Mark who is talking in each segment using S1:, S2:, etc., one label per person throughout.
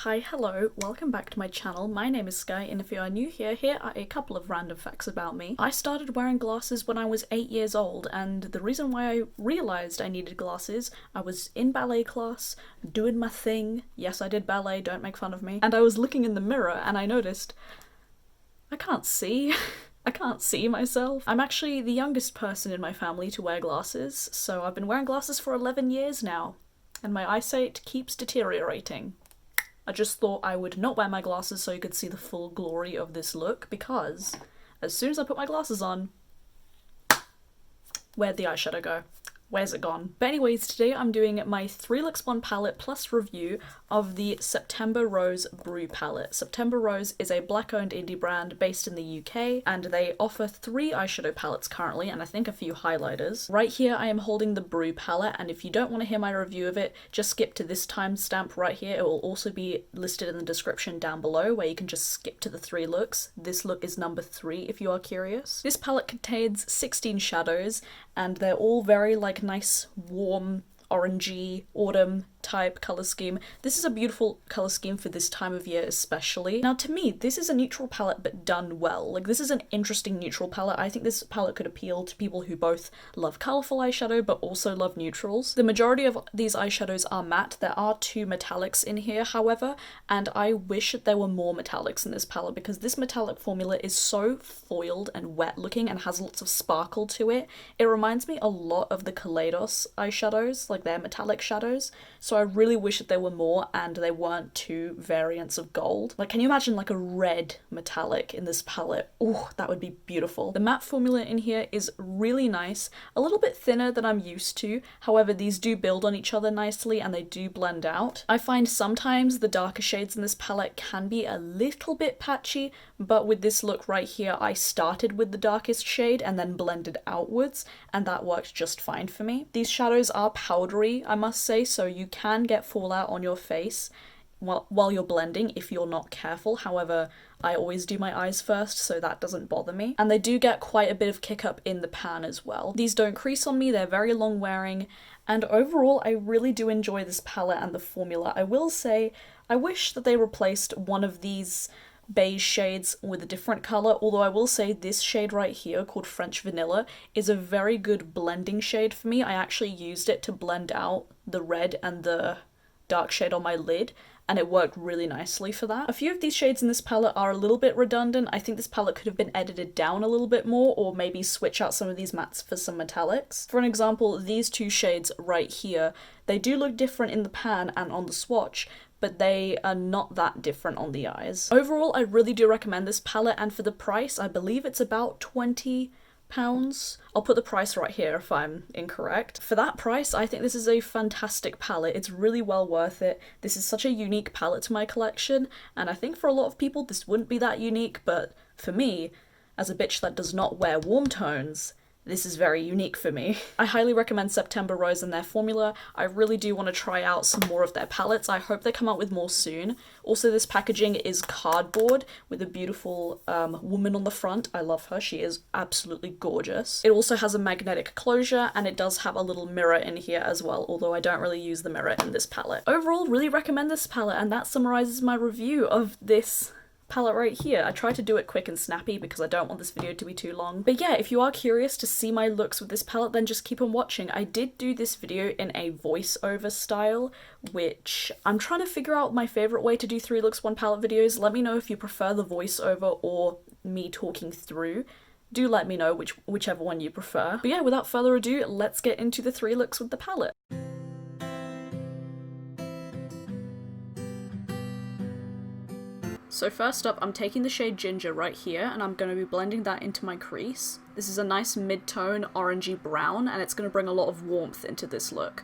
S1: Hi, hello, welcome back to my channel. My name is Skye, and if you are new here, here are a couple of random facts about me. I started wearing glasses when I was 8 years old, and the reason why I realised I needed glasses, I was in ballet class, doing my thing. Yes, I did ballet, don't make fun of me. And I was looking in the mirror and I noticed, I can't see. I can't see myself. I'm actually the youngest person in my family to wear glasses, so I've been wearing glasses for 11 years now, and my eyesight keeps deteriorating. I just thought I would not wear my glasses so you could see the full glory of this look, because as soon as I put my glasses on, where'd the eyeshadow go? Where's it gone? But anyways, today I'm doing my 3 looks 1 palette plus review of the September Rose Brew Palette. September Rose is a black-owned indie brand based in the UK, and they offer 3 eyeshadow palettes currently, and I think a few highlighters. Right here I am holding the Brew Palette, and if you don't want to hear my review of it, just skip to this timestamp right here. It will also be listed in the description down below, where you can just skip to the 3 looks. This look is number 3 if you are curious. This palette contains 16 shadows, and they're all very nice, warm, orangey, autumn type colour scheme. This is a beautiful colour scheme for this time of year especially. Now to me, this is a neutral palette but done well. This is an interesting neutral palette. I think this palette could appeal to people who both love colourful eyeshadow but also love neutrals. The majority of these eyeshadows are matte. There are 2 metallics in here, however, and I wish there were more metallics in this palette because this metallic formula is so foiled and wet looking and has lots of sparkle to it. It reminds me a lot of the Kaleidos eyeshadows, their metallic shadows. So I really wish that there were more and they weren't 2 variants of gold. Can you imagine a red metallic in this palette? Oh, that would be beautiful. The matte formula in here is really nice, a little bit thinner than I'm used to. However, these do build on each other nicely and they do blend out. I find sometimes the darker shades in this palette can be a little bit patchy, but with this look right here, I started with the darkest shade and then blended outwards, and that worked just fine for me. These shadows are powdery, I must say, so you can get fallout on your face while you're blending if you're not careful. However, I always do my eyes first, so that doesn't bother me. And they do get quite a bit of kick up in the pan as well. These don't crease on me, they're very long wearing, and overall I really do enjoy this palette and the formula. I will say, I wish that they replaced one of these beige shades with a different colour, although I will say this shade right here, called French Vanilla, is a very good blending shade for me. I actually used it to blend out the red and the dark shade on my lid, and it worked really nicely for that. A few of these shades in this palette are a little bit redundant. I think this palette could have been edited down a little bit more, or maybe switch out some of these mattes for some metallics. For an example, these 2 shades right here, they do look different in the pan and on the swatch, but they are not that different on the eyes. Overall, I really do recommend this palette, and for the price, I believe it's about £20. I'll put the price right here if I'm incorrect. For that price, I think this is a fantastic palette. It's really well worth it. This is such a unique palette to my collection, and I think for a lot of people this wouldn't be that unique, but for me, as a bitch that does not wear warm tones, this is very unique for me. I highly recommend September Rose and their formula. I really do want to try out some more of their palettes. I hope they come out with more soon. Also, this packaging is cardboard with a beautiful woman on the front. I love her. She is absolutely gorgeous. It also has a magnetic closure, and it does have a little mirror in here as well, although I don't really use the mirror in this palette. Overall, really recommend this palette, and that summarizes my review of this palette right here. I try to do it quick and snappy because I don't want this video to be too long. But yeah, if you are curious to see my looks with this palette, then just keep on watching. I did do this video in a voiceover style, which I'm trying to figure out my favorite way to do 3 looks 1 palette videos. Let me know if you prefer the voiceover or me talking through. Do let me know whichever one you prefer. But yeah, without further ado, let's get into the 3 looks with the palette. So first up, I'm taking the shade Ginger right here, and I'm going to be blending that into my crease. This is a nice mid-tone orangey brown, and it's going to bring a lot of warmth into this look.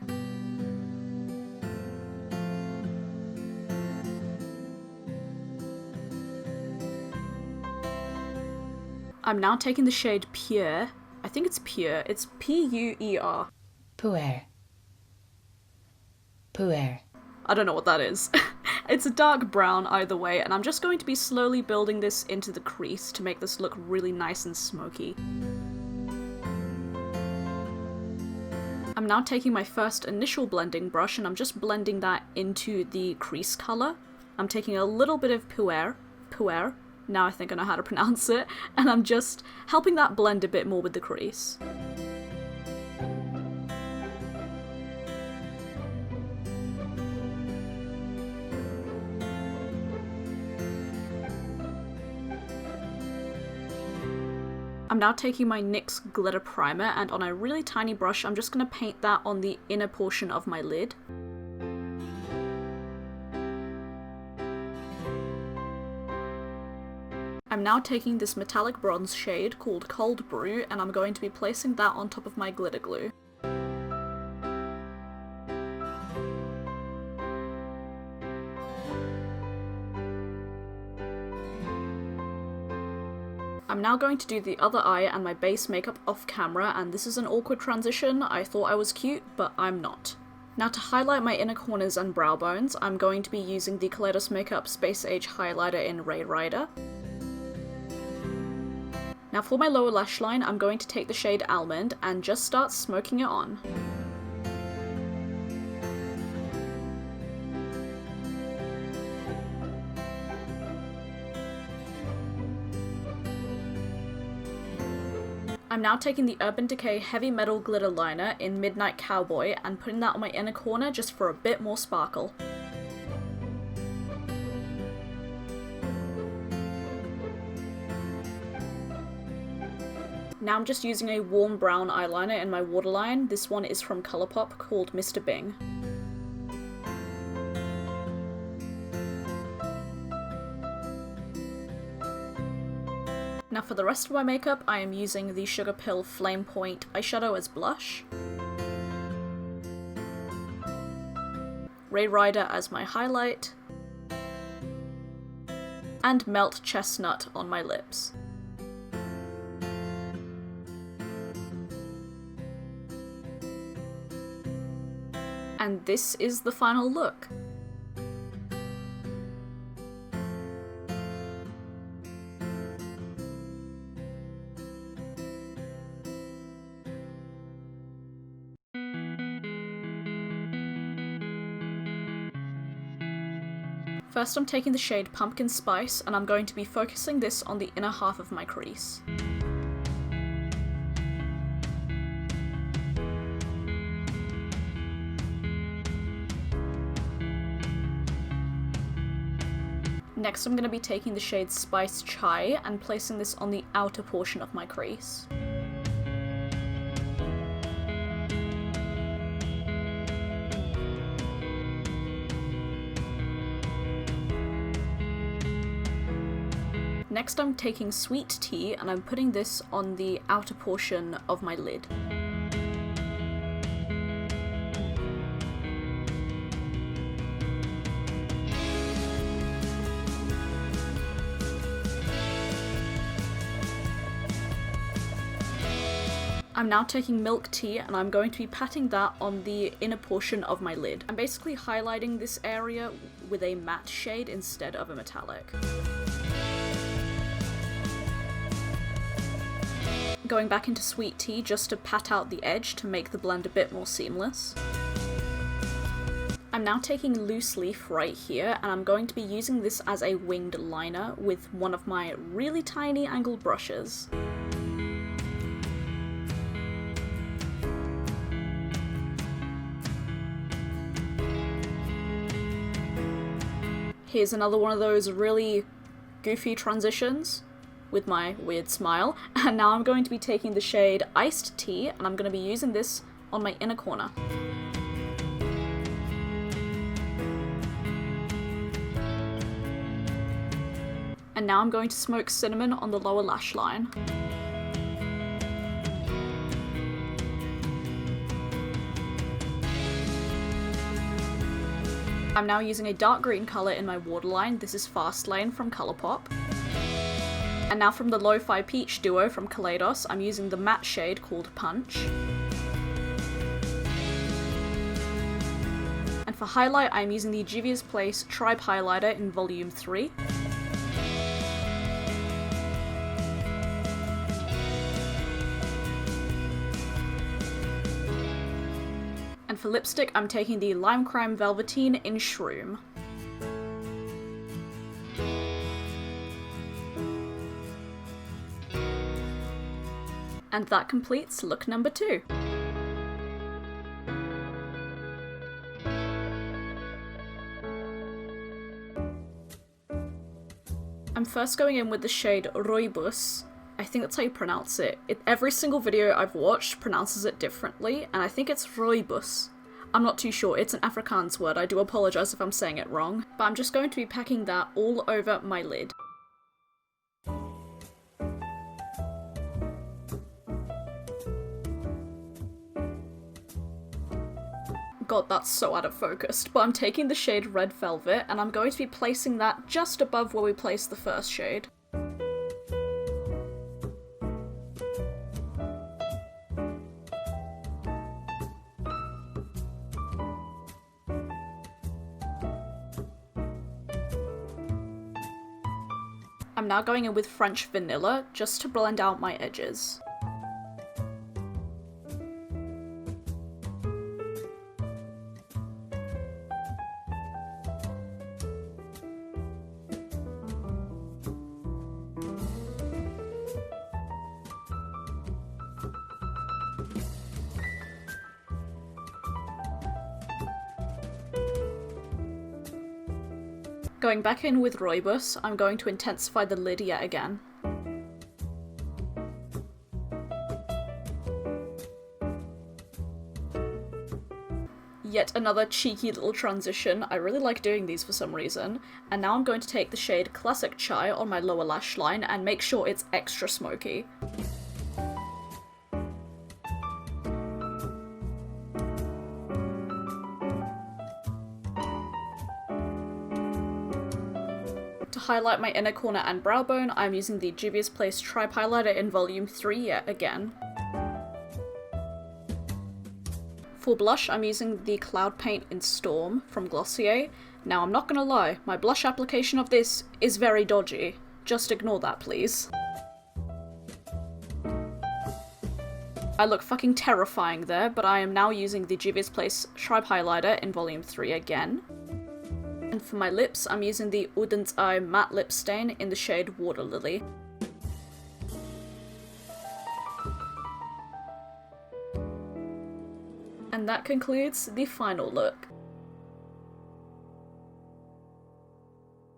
S1: I'm now taking the shade Pure. I think it's Pure. It's P-U-E-R.
S2: Puer. Puer.
S1: I don't know what that is. It's a dark brown either way, and I'm just going to be slowly building this into the crease to make this look really nice and smoky. I'm now taking my first initial blending brush and I'm just blending that into the crease colour. I'm taking a little bit of puer, now I think I know how to pronounce it, and I'm just helping that blend a bit more with the crease. I'm now taking my NYX glitter primer, and on a really tiny brush I'm just going to paint that on the inner portion of my lid. I'm now taking this metallic bronze shade called Cold Brew, and I'm going to be placing that on top of my glitter glue. I'm now going to do the other eye and my base makeup off camera, and this is an awkward transition. I thought I was cute, but I'm not. Now to highlight my inner corners and brow bones, I'm going to be using the Kaleidos Makeup Space Age highlighter in Ray Rider. Now for my lower lash line, I'm going to take the shade Almond and just start smoking it on. I'm now taking the Urban Decay Heavy Metal Glitter Liner in Midnight Cowboy and putting that on my inner corner just for a bit more sparkle. Now I'm just using a warm brown eyeliner in my waterline. This one is from Colourpop called Mr. Bing. Now for the rest of my makeup, I am using the Sugar Pill Flame Point eyeshadow as blush, Ray Rider as my highlight, and Melt Chestnut on my lips. And this is the final look. First I'm taking the shade Pumpkin Spice, and I'm going to be focusing this on the inner half of my crease. Next I'm going to be taking the shade Spice Chai and placing this on the outer portion of my crease. Next I'm taking Sweet Tea and I'm putting this on the outer portion of my lid. I'm now taking Milk Tea and I'm going to be patting that on the inner portion of my lid. I'm basically highlighting this area with a matte shade instead of a metallic. Going back into Sweet Tea just to pat out the edge to make the blend a bit more seamless. I'm now taking Loose Leaf right here and I'm going to be using this as a winged liner with one of my really tiny angled brushes. Here's another one of those really goofy transitions with my weird smile, and now I'm going to be taking the shade Iced Tea and I'm going to be using this on my inner corner. And now I'm going to smoke Cinnamon on the lower lash line. I'm now using a dark green colour in my waterline. This is Fast Lane from Colourpop. And now from the Lo-Fi Peach duo from Kaleidos, I'm using the matte shade called Punch. And for highlight, I'm using the Juvia's Place Tribe Highlighter in Volume 3. And for lipstick, I'm taking the Lime Crime Velveteen in Shroom. And that completes look number 2. I'm first going in with the shade Rooibos. I think that's how you pronounce it. Every single video I've watched pronounces it differently, and I think it's Rooibos. I'm not too sure, it's an Afrikaans word, I do apologise if I'm saying it wrong. But I'm just going to be packing that all over my lid. God, that's so out of focus, but I'm taking the shade Red Velvet and I'm going to be placing that just above where we placed the first shade. I'm now going in with French Vanilla just to blend out my edges. Going back in with Rooibos, I'm going to intensify the lid yet again. Yet another cheeky little transition. I really like doing these for some reason. And now I'm going to take the shade Classic Chai on my lower lash line and make sure it's extra smoky. To highlight my inner corner and brow bone, I'm using the Juvia's Place Tribe Highlighter in Volume 3 yet again. For blush, I'm using the Cloud Paint in Storm from Glossier. Now, I'm not gonna lie, my blush application of this is very dodgy. Just ignore that, please. I look fucking terrifying there, but I am now using the Juvia's Place Tribe Highlighter in Volume 3 again. And for my lips, I'm using the Udens Eye Matte Lip Stain in the shade Water Lily. And that concludes the final look.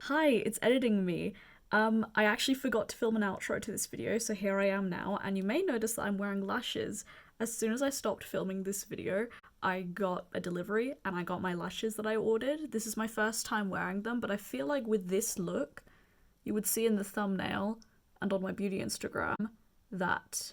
S1: Hi, it's editing me. I actually forgot to film an outro to this video, so here I am now, and you may notice that I'm wearing lashes. As soon as I stopped filming this video, I got a delivery and I got my lashes that I ordered. This is my first time wearing them, but I feel like with this look, you would see in the thumbnail and on my beauty Instagram that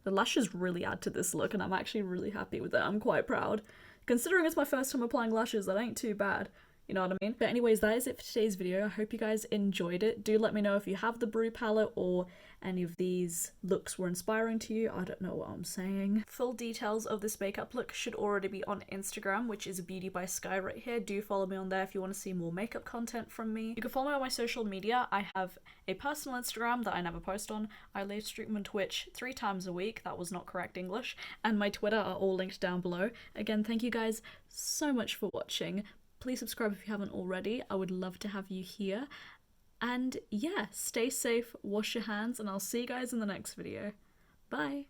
S1: the lashes really add to this look, and I'm actually really happy with it. I'm quite proud. Considering it's my first time applying lashes, that ain't too bad. You know what I mean? But anyways, that is it for today's video. I hope you guys enjoyed it. Do let me know if you have the Brew palette or any of these looks were inspiring to you. I don't know what I'm saying. Full details of this makeup look should already be on Instagram, which is beautyybyskye right here. Do follow me on there if you want to see more makeup content from me. You can follow me on my social media. I have a personal Instagram that I never post on. I live stream on Twitch 3 times a week. That was not correct English. And my Twitter are all linked down below. Again, thank you guys so much for watching. Please subscribe if you haven't already. I would love to have you here. And yeah, stay safe, wash your hands, and I'll see you guys in the next video. Bye!